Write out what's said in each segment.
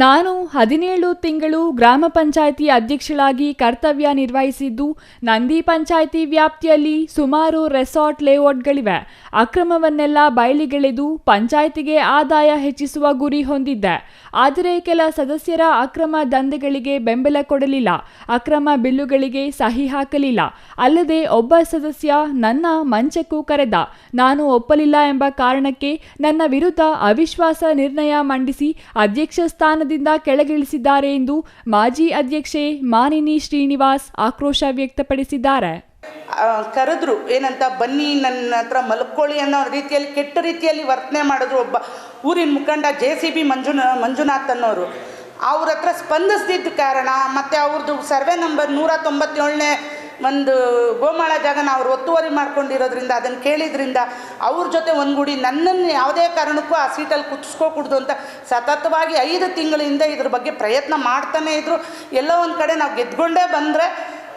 ನಾನು 17 ತಿಂಗಳು ಗ್ರಾಮ ಪಂಚಾಯಿತಿ ಅಧ್ಯಕ್ಷಳಾಗಿ ಕರ್ತವ್ಯ ನಿರ್ವಹಿಸಿದ್ದು, ನಂದಿ ಪಂಚಾಯಿತಿ ವ್ಯಾಪ್ತಿಯಲ್ಲಿ ಸುಮಾರು ರೆಸಾರ್ಟ್ ಲೇಔಟ್ಗಳಿವೆ. ಅಕ್ರಮವನ್ನೆಲ್ಲ ಬಯಲಿಗೆಳೆದು ಪಂಚಾಯಿತಿಗೆ ಆದಾಯ ಹೆಚ್ಚಿಸುವ ಗುರಿ ಹೊಂದಿದ್ದೆ. ಆದರೆ ಕೆಲ ಸದಸ್ಯರ ಅಕ್ರಮ ದಂಧೆಗಳಿಗೆ ಬೆಂಬಲ ಕೊಡಲಿಲ್ಲ, ಅಕ್ರಮ ಬಿಲ್ಲುಗಳಿಗೆ ಸಹಿ ಹಾಕಲಿಲ್ಲ. ಅಲ್ಲದೆ ಒಬ್ಬ ಸದಸ್ಯ ನನ್ನ ಮಂಚಕ್ಕೂ ಕರೆದ. ನಾನು ಒಪ್ಪಲಿಲ್ಲ ಎಂಬ ಕಾರಣಕ್ಕೆ ನನ್ನ ವಿರುದ್ಧ ಅವಿಶ್ವಾಸ ನಿರ್ಣಯ ಮಂಡಿಸಿ ಅಧ್ಯಕ್ಷ ಸ್ಥಾನದಿಂದ ಕೆಳಗಿಳಿಸಿದ್ದಾರೆ ಎಂದು ಮಾಜಿ ಅಧ್ಯಕ್ಷೆ ಮಾನಿನಿ ಶ್ರೀನಿವಾಸ್ ಆಕ್ರೋಶ ವ್ಯಕ್ತಪಡಿಸಿದ್ದಾರೆ. ಕರೆದ್ರು, ಏನಂತ ಬನ್ನಿ ನನ್ನ ಹತ್ರ ಮಲ್ಕೊಳ್ಳಿ ಅನ್ನೋ ರೀತಿಯಲ್ಲಿ ಕೆಟ್ಟ ರೀತಿಯಲ್ಲಿ ವರ್ತನೆ ಮಾಡಿದ್ರು. ಒಬ್ಬ ಊರಿನ ಮುಖಂಡ JCB ಮಂಜುನಾಥ್ ಅನ್ನೋರು ಅವ್ರ ಹತ್ರ ಸ್ಪಂದಿಸ್ದಿದ್ದ ಕಾರಣ ಮತ್ತು ಅವ್ರದ್ದು ಸರ್ವೆ ನಂಬರ್ 197ನೇ ಒಂದು ಗೋಮಾಳ ಜಾಗನ ಅವ್ರು ಒತ್ತುವರಿ ಮಾಡ್ಕೊಂಡಿರೋದ್ರಿಂದ ಅದನ್ನು ಕೇಳಿದ್ರಿಂದ ಅವ್ರ ಜೊತೆ ಒಂದುಗೂಡಿ ನನ್ನನ್ನು ಯಾವುದೇ ಕಾರಣಕ್ಕೂ ಆ ಸೀಟಲ್ಲಿ ಕುದಿಸ್ಕೋಕೂಡ್ದು ಅಂತ ಸತತವಾಗಿ 5 ತಿಂಗಳಿಂದ ಇದ್ರ ಬಗ್ಗೆ ಪ್ರಯತ್ನ ಮಾಡ್ತಾನೇ ಇದ್ದರು. ಎಲ್ಲೋ ಒಂದು ಕಡೆ ನಾವು ಗೆದ್ಕೊಂಡೇ ಬಂದರೆ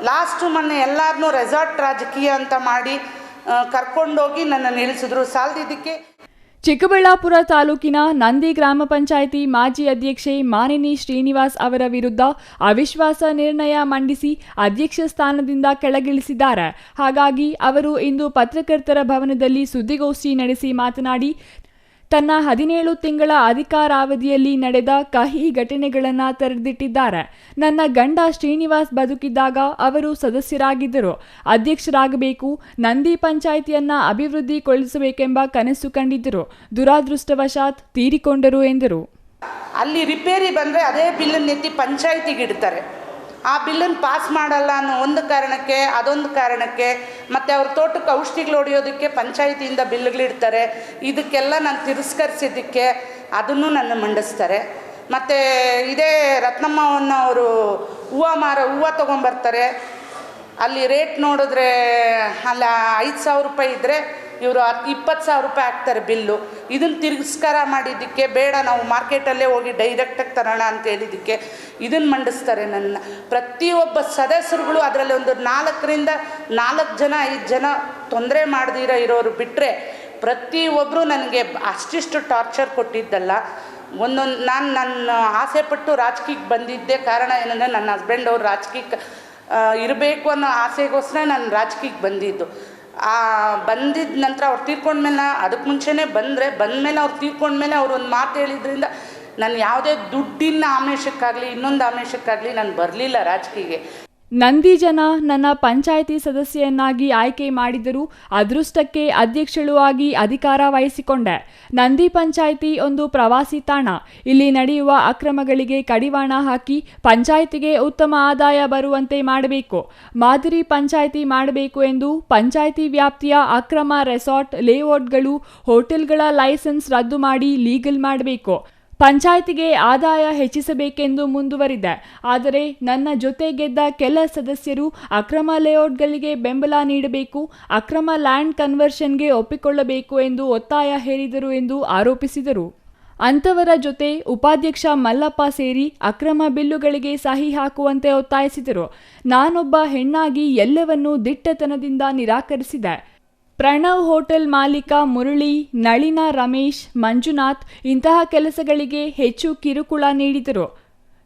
ಲಾಸ್ಟು ಮೊನ್ನೆ ಎಲ್ಲರನ್ನೂ ರೆಸಾರ್ಟ್ ರಾಜಕೀಯ ಅಂತ ಮಾಡಿ ಕರ್ಕೊಂಡೋಗಿ ನನ್ನ ನಿಲ್ಲಿಸಿದ್ರು. ಸಾಲದಿದ್ದಕ್ಕೆ ಚಿಕ್ಕಬಳ್ಳಾಪುರ ತಾಲೂಕಿನ ನಂದಿ ಗ್ರಾಮ ಪಂಚಾಯಿತಿ ಮಾಜಿ ಅಧ್ಯಕ್ಷೆ ಮಾನಿನಿ ಶ್ರೀನಿವಾಸ್ ಅವರ ವಿರುದ್ಧ ಅವಿಶ್ವಾಸ ನಿರ್ಣಯ ಮಂಡಿಸಿ ಅಧ್ಯಕ್ಷ ಸ್ಥಾನದಿಂದ ಕೆಳಗಿಳಿಸಿದ್ದಾರೆ. ಹಾಗಾಗಿ ಅವರು ಇಂದು ಪತ್ರಕರ್ತರ ಭವನದಲ್ಲಿ ಸುದ್ದಿಗೋಷ್ಠಿ ನಡೆಸಿ ಮಾತನಾಡಿ, ತನ್ನ 17 ತಿಂಗಳ ಅಧಿಕಾರಾವಧಿಯಲ್ಲಿ ನಡೆದ ಕಹಿ ಘಟನೆಗಳನ್ನು ತೆರೆದಿಟ್ಟಿದ್ದಾರೆ. ನನ್ನ ಗಂಡ ಶ್ರೀನಿವಾಸ್ ಬದುಕಿದ್ದಾಗ ಅವರು ಸದಸ್ಯರಾಗಿದ್ದರು. ಅಧ್ಯಕ್ಷರಾಗಬೇಕು, ನಂದಿ ಪಂಚಾಯಿತಿಯನ್ನ ಅಭಿವೃದ್ಧಿಗೊಳಿಸಬೇಕೆಂಬ ಕನಸು ಕಂಡಿದ್ದರು. ದುರಾದೃಷ್ಟವಶಾತ್ ತೀರಿಕೊಂಡರು ಎಂದರು. ಅಲ್ಲಿ ರಿಪೇರಿ ಬಂದರೆ ಅದೇ ಬಿಲ್ಲನ್ನು ಎತ್ತಿ ಪಂಚಾಯಿತಿಗೆ ಇಡ್ತಾರೆ. ಆ ಬಿಲ್ಲನ್ನು ಪಾಸ್ ಮಾಡಲ್ಲ ಅನ್ನೋ ಒಂದು ಕಾರಣಕ್ಕೆ, ಅದೊಂದು ಕಾರಣಕ್ಕೆ, ಮತ್ತು ಅವ್ರ ತೋಟಕ್ಕೆ ಔಷಧಿಗಳು ಹೊಡೆಯೋದಕ್ಕೆ ಪಂಚಾಯಿತಿಯಿಂದ ಬಿಲ್ಗಳಿಡ್ತಾರೆ. ಇದಕ್ಕೆಲ್ಲ ನಾನು ತಿರಸ್ಕರಿಸಿದ್ದಕ್ಕೆ ಅದನ್ನು ನನ್ನ ಮಂಡಿಸ್ತಾರೆ. ಮತ್ತು ಇದೇ ರತ್ನಮ್ಮವನ್ನು ಅವರು ಹೂವು ತೊಗೊಂಬರ್ತಾರೆ. ಅಲ್ಲಿ ರೇಟ್ ನೋಡಿದ್ರೆ ಅಲ್ಲಿ 5,000 ರೂಪಾಯಿ ಇದ್ದರೆ ಇವರು 20,000 ರೂಪಾಯಿ ಹಾಕ್ತಾರೆ ಬಿಲ್ಲು. ಇದನ್ನು ತಿರಸ್ಕಾರ ಮಾಡಿದ್ದಕ್ಕೆ, ಬೇಡ ನಾವು ಮಾರ್ಕೆಟಲ್ಲೇ ಹೋಗಿ ಡೈರೆಕ್ಟಾಗಿ ತರೋಣ ಅಂತ ಹೇಳಿದ್ದಕ್ಕೆ ಇದನ್ನು ಮಂಡಿಸ್ತಾರೆ. ನನ್ನ ಪ್ರತಿಯೊಬ್ಬ ಸದಸ್ಯರುಗಳು ಅದರಲ್ಲಿ ಒಂದು 4 ಜನ 5 ಜನ ತೊಂದರೆ ಮಾಡದಿರೋ ಇರೋರು ಬಿಟ್ಟರೆ ಪ್ರತಿಯೊಬ್ಬರು ನನಗೆ ಅಷ್ಟಿಷ್ಟು ಟಾರ್ಚರ್ ಕೊಟ್ಟಿದ್ದಲ್ಲ. ನಾನು ನನ್ನ ಆಸೆಪಟ್ಟು ರಾಜಕೀಯಕ್ಕೆ ಬಂದಿದ್ದೆ. ಕಾರಣ ಏನಂದರೆ ನನ್ನ ಹಸ್ಬೆಂಡ್ ಅವ್ರು ರಾಜಕೀಯಕ್ಕೆ ಇರಬೇಕು ಅನ್ನೋ ಆಸೆಗೋಸ್ಕರ ನಾನು ರಾಜಕೀಯಕ್ಕೆ ಬಂದಿದ್ದು. ಬಂದಿದ್ದ ನಂತರ ಅವ್ರು ತೀರ್ಕೊಂಡ್ಮೇಲೆ, ಅದಕ್ಕೆ ಮುಂಚೆನೇ ಬಂದಮೇಲೆ ಅವ್ರು ತೀರ್ಕೊಂಡ್ಮೇಲೆ ಅವ್ರು ಒಂದು ಮಾತು ಹೇಳಿದ್ರಿಂದ ನಾನು ಯಾವುದೇ ದುಡ್ಡಿನ ಆಮಿಷಕ್ಕಾಗಲಿ ಇನ್ನೊಂದು ಆಮಿಷಕ್ಕಾಗಲಿ ನಾನು ಬರಲಿಲ್ಲ ರಾಜಕೀಯಕ್ಕೆ. ನಂದಿ ಜನ ನನ್ನ ಪಂಚಾಯಿತಿ ಸದಸ್ಯೆಯನ್ನಾಗಿ ಆಯ್ಕೆ ಮಾಡಿದರೂ ಅದೃಷ್ಟಕ್ಕೆ ಅಧ್ಯಕ್ಷಳು ಆಗಿ ಅಧಿಕಾರ ವಹಿಸಿಕೊಂಡೆ. ನಂದಿ ಪಂಚಾಯಿತಿ ಒಂದು ಪ್ರವಾಸಿ ತಾಣ. ಇಲ್ಲಿ ನಡೆಯುವ ಅಕ್ರಮಗಳಿಗೆ ಕಡಿವಾಣ ಹಾಕಿ ಪಂಚಾಯಿತಿಗೆ ಉತ್ತಮ ಆದಾಯ ಬರುವಂತೆ ಮಾಡಬೇಕು. ಮಾದರಿ ಪಂಚಾಯಿತಿ ಮಾಡಬೇಕು ಎಂದು ಪಂಚಾಯಿತಿ ವ್ಯಾಪ್ತಿಯ ಅಕ್ರಮ ರೆಸಾರ್ಟ್ ಲೇಔಟ್ಗಳು, ಹೋಟೆಲ್ಗಳ ಲೈಸೆನ್ಸ್ ರದ್ದು ಮಾಡಿ ಲೀಗಲ್ ಮಾಡಬೇಕು. ಪಂಚಾಯಿತಿಗೆ ಆದಾಯ ಹೆಚ್ಚಿಸಬೇಕೆಂದು ಮುಂದುವರಿದೆ. ಆದರೆ ನನ್ನ ಜೊತೆ ಗೆದ್ದ ಕೆಲ ಸದಸ್ಯರು ಅಕ್ರಮ ಲೇಔಟ್ಗಳಿಗೆ ಬೆಂಬಲ ನೀಡಬೇಕು, ಅಕ್ರಮ ಲ್ಯಾಂಡ್ ಕನ್ವರ್ಷನ್ಗೆ ಒಪ್ಪಿಕೊಳ್ಳಬೇಕು ಎಂದು ಒತ್ತಾಯ ಹೇರಿದರು ಎಂದು ಆರೋಪಿಸಿದರು. ಅಂತವರ ಜೊತೆ ಉಪಾಧ್ಯಕ್ಷ ಮಲ್ಲಪ್ಪ ಸೇರಿ ಅಕ್ರಮ ಬಿಲ್ಲುಗಳಿಗೆ ಸಹಿ ಹಾಕುವಂತೆ ಒತ್ತಾಯಿಸಿದರು. ನಾನೊಬ್ಬ ಹೆಣ್ಣಾಗಿ ಎಲ್ಲವನ್ನೂ ದಿಟ್ಟತನದಿಂದ ನಿರಾಕರಿಸಿದೆ. ಪ್ರಣವ್ ಹೋಟೆಲ್ ಮಾಲೀಕ ಮುರಳಿ, ನಳಿನ ರಮೇಶ್, ಮಂಜುನಾಥ್ ಇಂತಹ ಕೆಲಸಗಳಿಗೆ ಹೆಚ್ಚು ಕಿರುಕುಳ ನೀಡಿದರು.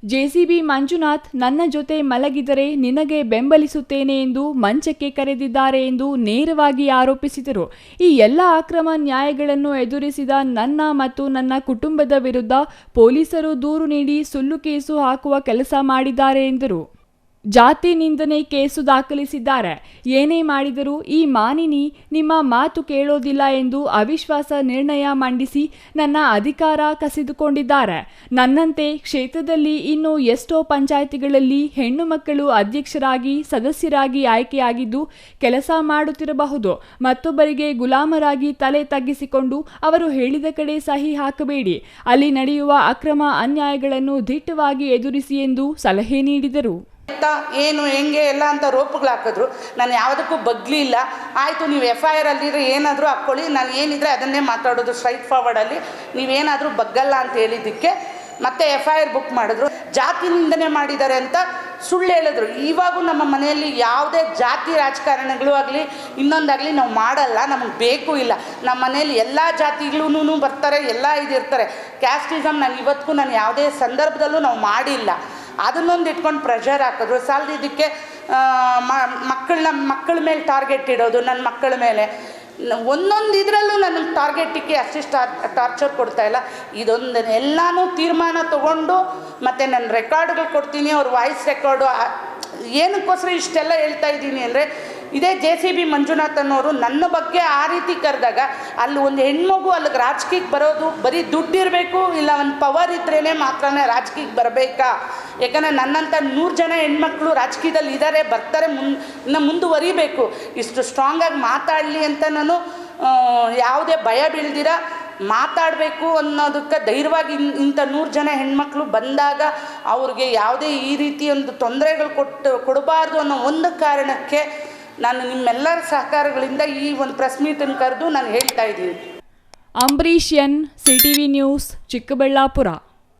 JCB ಮಂಜುನಾಥ್ ನನ್ನ ಜೊತೆ ಮಲಗಿದರೆ ನಿನಗೆ ಬೆಂಬಲಿಸುತ್ತೇನೆ ಎಂದು ಮಂಚಕ್ಕೆ ಕರೆದಿದ್ದಾರೆ ಎಂದು ನೇರವಾಗಿ ಆರೋಪಿಸಿದರು. ಈ ಎಲ್ಲ ಅಕ್ರಮ ನ್ಯಾಯಗಳನ್ನು ಎದುರಿಸಿದ ನನ್ನ ಮತ್ತು ನನ್ನ ಕುಟುಂಬದ ವಿರುದ್ಧ ಪೊಲೀಸರು ದೂರು ನೀಡಿ ಸುಳ್ಳು ಕೇಸು ಹಾಕುವ ಕೆಲಸ ಮಾಡಿದ್ದಾರೆ ಎಂದರು. ಜಾತಿ ನಿಂದನೆ ಕೇಸು ದಾಖಲಿಸಿದ್ದಾರೆ. ಏನೇ ಮಾಡಿದರೂ ಈ ಮಾನಿನಿ ನಿಮ್ಮ ಮಾತು ಕೇಳೋದಿಲ್ಲ ಎಂದು ಅವಿಶ್ವಾಸ ನಿರ್ಣಯ ಮಂಡಿಸಿ ನನ್ನ ಅಧಿಕಾರ ಕಸಿದುಕೊಂಡಿದ್ದಾರೆ. ನನ್ನಂತೆ ಕ್ಷೇತ್ರದಲ್ಲಿ ಇನ್ನೂ ಎಷ್ಟೋ ಪಂಚಾಯಿತಿಗಳಲ್ಲಿ ಹೆಣ್ಣು ಮಕ್ಕಳು ಅಧ್ಯಕ್ಷರಾಗಿ ಸದಸ್ಯರಾಗಿ ಆಯ್ಕೆಯಾಗಿದ್ದು ಕೆಲಸ ಮಾಡುತ್ತಿರಬಹುದು. ಮತ್ತೊಬ್ಬರಿಗೆ ಗುಲಾಮರಾಗಿ ತಲೆ ತಗ್ಗಿಸಿಕೊಂಡು ಅವರು ಹೇಳಿದ ಕಡೆ ಸಹಿ ಹಾಕಬೇಡಿ. ಅಲ್ಲಿ ನಡೆಯುವ ಅಕ್ರಮ ಅನ್ಯಾಯಗಳನ್ನು ದಿಟ್ಟವಾಗಿ ಎದುರಿಸಿ ಎಂದು ಸಲಹೆ ನೀಡಿದರು. ಏನು ಹೆಂಗೆ ಎಲ್ಲ ಅಂತ ರೋಪುಗಳು ಹಾಕಿದ್ರು. ನಾನು ಯಾವುದಕ್ಕೂ ಬಗ್ಲಿಲ್ಲ. ಆಯಿತು, ನೀವು FIR ಅಲ್ಲಿದ್ರೆ ಏನಾದರೂ ಹಾಕ್ಕೊಳ್ಳಿ, ನಾನು ಏನಿದ್ರೆ ಅದನ್ನೇ ಮಾತಾಡೋದು ಸ್ಟ್ರೈಟ್ ಫಾರ್ವರ್ಡಲ್ಲಿ, ನೀವೇನಾದರೂ ಬಗ್ಗಲ್ಲ ಅಂತ ಹೇಳಿದ್ದಕ್ಕೆ ಮತ್ತೆ FIR ಬುಕ್ ಮಾಡಿದ್ರು. ಜಾತಿ ನಿಂದನೆ ಮಾಡಿದ್ದಾರೆ ಅಂತ ಸುಳ್ಳು ಹೇಳಿದ್ರು. ಇವಾಗೂ ನಮ್ಮ ಮನೆಯಲ್ಲಿ ಯಾವುದೇ ಜಾತಿ ರಾಜಕಾರಣಗಳು ಆಗಲಿ ಇನ್ನೊಂದಾಗಲಿ ನಾವು ಮಾಡಲ್ಲ, ನಮಗೆ ಬೇಕು ಇಲ್ಲ. ನಮ್ಮ ಮನೆಯಲ್ಲಿ ಎಲ್ಲ ಜಾತಿಗಳೂ ಬರ್ತಾರೆ, ಎಲ್ಲ ಇದಿರ್ತಾರೆ. ಕ್ಯಾಸ್ಟಿಸಮ್ ನಾನು ಇವತ್ತಿಗೂ ನಾನು ಯಾವುದೇ ಸಂದರ್ಭದಲ್ಲೂ ನಾವು ಮಾಡಿಲ್ಲ. ಅದನ್ನೊಂದು ಇಟ್ಕೊಂಡು ಪ್ರೆಷರ್ ಹಾಕಿದ್ರು. ಸಾಲದು ಇದಕ್ಕೆ ಮಕ್ಕಳ ಮೇಲೆ ಟಾರ್ಗೆಟ್ ಇಡೋದು, ನನ್ನ ಮಕ್ಕಳ ಮೇಲೆ ಒಂದೊಂದು ಇದರಲ್ಲೂ ನನಗೆ ಟಾರ್ಗೆಟಿಗೆ ಅಷ್ಟಿಷ್ಟು ಟಾರ್ಚರ್ ಕೊಡ್ತಾಯಿಲ್ಲ. ಇದೊಂದು ಎಲ್ಲನೂ ತೀರ್ಮಾನ ತೊಗೊಂಡು ಮತ್ತು ನನ್ನ ರೆಕಾರ್ಡ್ಗಳು ಕೊಡ್ತೀನಿ, ಅವ್ರ ವಾಯ್ಸ್ ರೆಕಾರ್ಡು. ಏನಕ್ಕೋಸ್ಕರ ಇಷ್ಟೆಲ್ಲ ಹೇಳ್ತಾ ಇದ್ದೀನಿ ಅಂದರೆ, ಇದೇ JCB ಮಂಜುನಾಥ್ ಅನ್ನೋರು ನನ್ನ ಬಗ್ಗೆ ಆ ರೀತಿ ಕರೆದಾಗ ಅಲ್ಲಿ ಒಂದು ಹೆಣ್ಮಗು ಅಲ್ಲಿಗೆ ರಾಜಕೀಯಕ್ಕೆ ಬರೋದು ಬರೀ ದುಡ್ಡಿರಬೇಕು, ಇಲ್ಲ ಒಂದು ಪವರ್ ಇದ್ರೇ ಮಾತ್ರನೇ ರಾಜಕೀಯಕ್ಕೆ ಬರಬೇಕಾ? ಯಾಕಂದರೆ ನನ್ನಂಥ 100 ಜನ ಹೆಣ್ಮಕ್ಳು ರಾಜಕೀಯದಲ್ಲಿ ಇದ್ದಾರೆ, ಬರ್ತಾರೆ, ಇನ್ನು ಮುಂದುವರಿಬೇಕು. ಇಷ್ಟು ಸ್ಟ್ರಾಂಗಾಗಿ ಮಾತಾಡಲಿ ಅಂತ ನಾನು ಯಾವುದೇ ಭಯ ಬೀಳ್ದಿರ ಮಾತಾಡಬೇಕು ಅನ್ನೋದಕ್ಕೆ ಧೈರ್ಯವಾಗಿ ಇಂಥ 100 ಜನ ಹೆಣ್ಮಕ್ಳು ಬಂದಾಗ ಅವ್ರಿಗೆ ಯಾವುದೇ ಈ ರೀತಿ ಒಂದು ತೊಂದರೆಗಳು ಕೊಡಬಾರ್ದು ಅನ್ನೋ ಒಂದು ಕಾರಣಕ್ಕೆ ನಾನು ನಿಮ್ಮೆಲ್ಲರ ಸಹಕಾರಗಳಿಂದ ಈ ಒಂದು ಪ್ರೆಸ್ ಮೀಟನ್ನು ಕರೆದು ನಾನು ಹೇಳ್ತಾ ಇದ್ದೀನಿ. Ambareesh N, CTV news, Chikkaballapur.